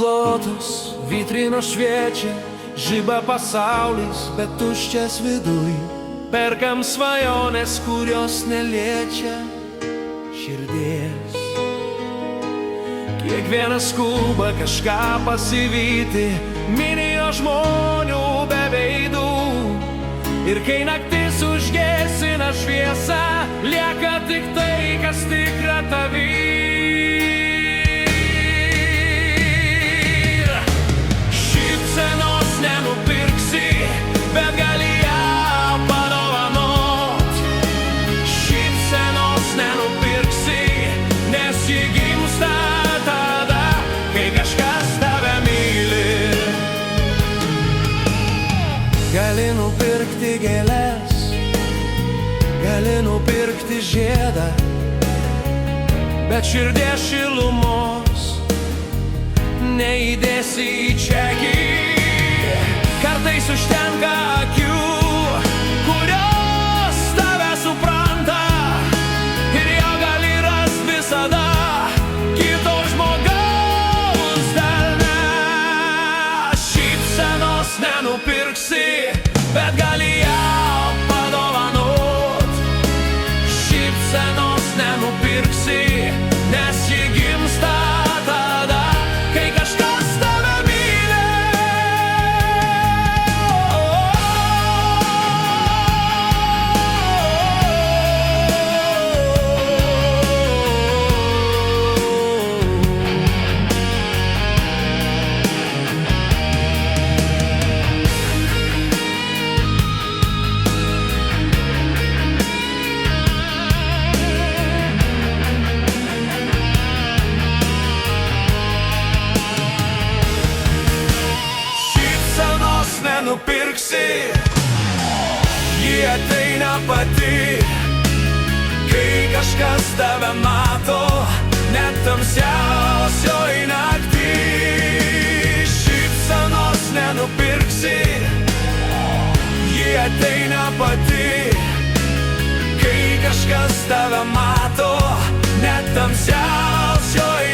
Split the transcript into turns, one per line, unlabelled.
paklotos, vitrinos šviečia, žiba pasaulis, bet tuščias viduj. Perkam svajonės, kurios neliečia širdies. Kiekvienas skuba kažką pasivyti, minijo žmonių be veidų. Ir kai naktis užgesina šviesą, lieka tik tai, kas tikra tavy. Šypsenos nenupirksi, bet gali ją padovanot. Šypsenos nenupirksi, nes ji gimsta tada, kai kažkas tave myli. Gali nupirkti gėles, gali nupirkti žiedą, bet širdies šilumos neįdėsi į čekį. Kartais užtenka akių, kurios tave supranta, ir jo gali rast visada kito žmogaus delne. Šypsenos nenupirksi, bet gali ją padovanot. Šypsenos nenupirksi, nes ji gimsta tada, kai kažkas tave myli. Nenupirksi, ji ateina pati, kai kažkas tave mato, net tamsiausioj naktį. Šypsenos nenupirksi, ji ateina pati, kai kažkas tave mato, net tamsiausioj